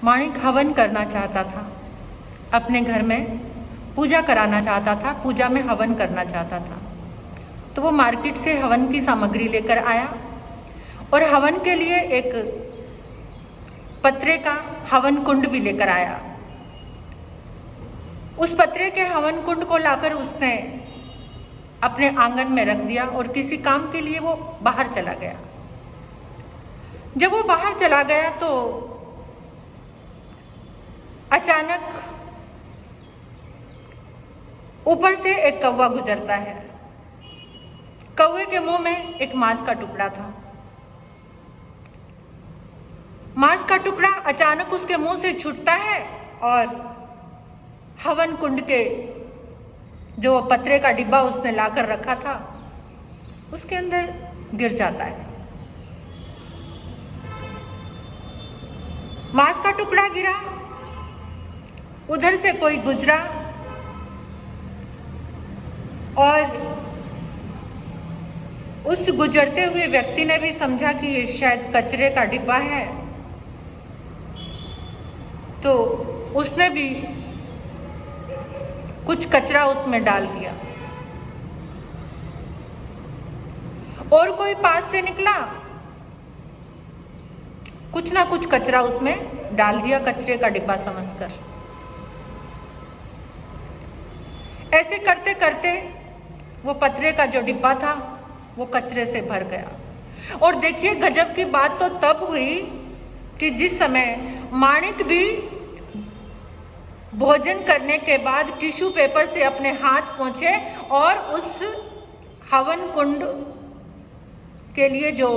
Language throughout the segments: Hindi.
माणिक हवन करना चाहता था, अपने घर में पूजा कराना चाहता था, पूजा में हवन करना चाहता था। तो वो मार्केट से हवन की सामग्री लेकर आया और हवन के लिए एक पत्रे का हवन कुंड भी लेकर आया। उस पत्रे के हवन कुंड को लाकर उसने अपने आंगन में रख दिया और किसी काम के लिए वो बाहर चला गया। जब वो बाहर चला गया तो अचानक ऊपर से एक कौवा गुजरता है। कौवे के मुंह में एक मांस का टुकड़ा था। मांस का टुकड़ा अचानक उसके मुंह से छूटता है और हवन कुंड के जो पत्रे का डिब्बा उसने लाकर रखा था उसके अंदर गिर जाता है। मांस का टुकड़ा गिरा, उधर से कोई गुजरा और उस गुजरते हुए व्यक्ति ने भी समझा कि ये शायद कचरे का डिब्बा है, तो उसने भी कुछ कचरा उसमें डाल दिया। और कोई पास से निकला, कुछ ना कुछ कचरा उसमें डाल दिया, कचरे का डिब्बा समझकर। ऐसे करते करते वो पत्रे का जो डिब्बा था वो कचरे से भर गया। और देखिए गजब की बात तो तब हुई कि जिस समय माणिक भी भोजन करने के बाद टिश्यू पेपर से अपने हाथ पोंछे और उस हवन कुंड के लिए जो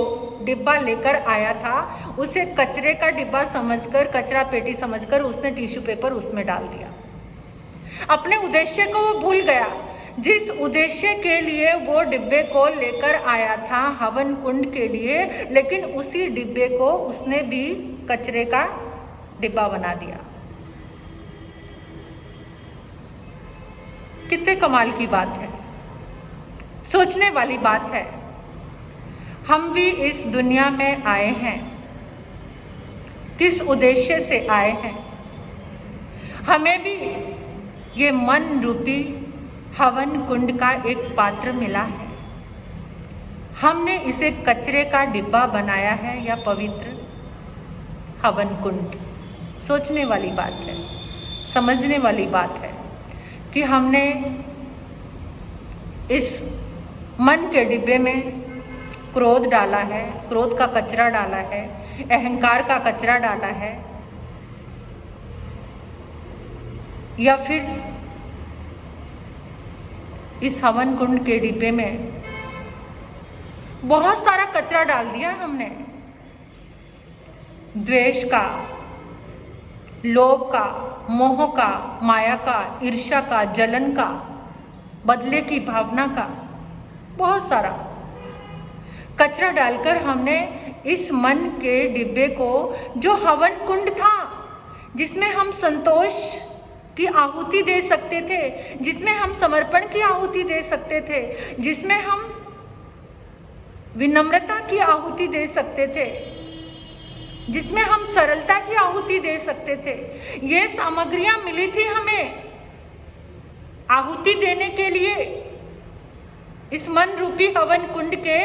डिब्बा लेकर आया था उसे कचरे का डिब्बा समझकर, कचरा पेटी समझकर उसने टिश्यू पेपर उसमें डाल दिया। अपने उद्देश्य को वो भूल गया, जिस उद्देश्य के लिए वो डिब्बे को लेकर आया था हवन कुंड के लिए, लेकिन उसी डिब्बे को उसने भी कचरे का डिब्बा बना दिया। कितने कमाल की बात है, सोचने वाली बात है। हम भी इस दुनिया में आए हैं, किस उद्देश्य से आए हैं? हमें भी ये मन रूपी हवन कुंड का एक पात्र मिला है। हमने इसे कचरे का डिब्बा बनाया है या पवित्र हवन कुंड? सोचने वाली बात है, समझने वाली बात है कि हमने इस मन के डिब्बे में क्रोध डाला है, क्रोध का कचरा डाला है, अहंकार का कचरा डाला है, या फिर इस हवन कुंड के डिब्बे में बहुत सारा कचरा डाल दिया हमने। द्वेष का, लोभ का, मोह का, माया का, ईर्ष्या का, जलन का, बदले की भावना का, बहुत सारा कचरा डालकर हमने इस मन के डिब्बे को, जो हवन कुंड था जिसमें हम संतोष की आहुति दे सकते थे, जिसमें हम समर्पण की आहुति दे सकते थे, जिसमें हम विनम्रता की आहुति दे सकते थे, जिसमें हम सरलता की आहुति दे सकते थे, ये सामग्रियां मिली थी हमें आहुति देने के लिए। इस मन रूपी हवन कुंड के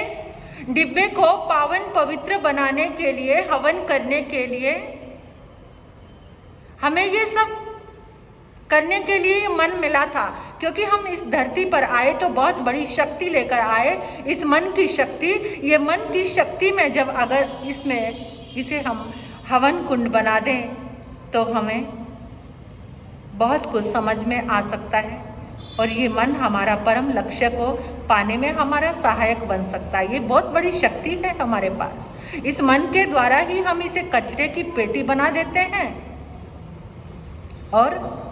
डिब्बे को पावन पवित्र बनाने के लिए, हवन करने के लिए, हमें ये सब करने के लिए मन मिला था। क्योंकि हम इस धरती पर आए तो बहुत बड़ी शक्ति लेकर आए, इस मन की शक्ति। ये मन की शक्ति में जब अगर इसे हम हवन कुंड बना दें तो हमें बहुत कुछ समझ में आ सकता है और ये मन हमारा परम लक्ष्य को पाने में हमारा सहायक बन सकता है। ये बहुत बड़ी शक्ति है हमारे पास। इस मन के द्वारा ही हम इसे कचरे की पेटी बना देते हैं और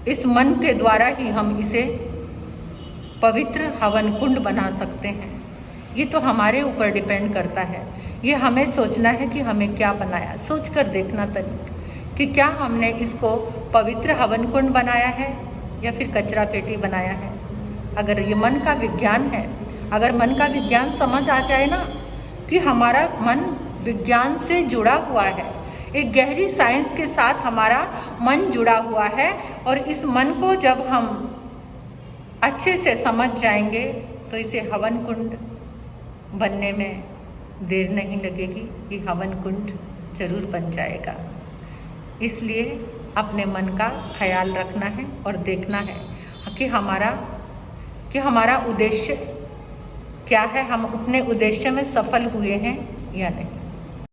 इस मन के द्वारा ही हम इसे पवित्र हवन कुंड बना सकते हैं। ये तो हमारे ऊपर डिपेंड करता है। ये हमें सोचना है कि हमें क्या बनाया, सोच कर देखना तनिक कि क्या हमने इसको पवित्र हवन कुंड बनाया है या फिर कचरा पेटी बनाया है। अगर ये मन का विज्ञान है, अगर मन का विज्ञान समझ आ जाए ना कि हमारा मन विज्ञान से जुड़ा हुआ है, एक गहरी साइंस के साथ हमारा मन जुड़ा हुआ है और इस मन को जब हम अच्छे से समझ जाएंगे तो इसे हवन कुंड बनने में देर नहीं लगेगी। ये हवन कुंड जरूर बन जाएगा। इसलिए अपने मन का ख्याल रखना है और देखना है कि हमारा उद्देश्य क्या है, हम अपने उद्देश्य में सफल हुए हैं या नहीं।